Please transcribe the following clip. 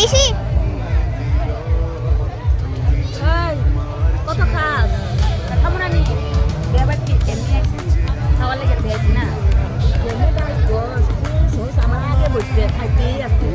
বেশি কত খাস খাবো না নি এবার কি এমনি খাওয়ার লেগে দিয়েছি না আমার আগে বসবে খাইতেই আসছে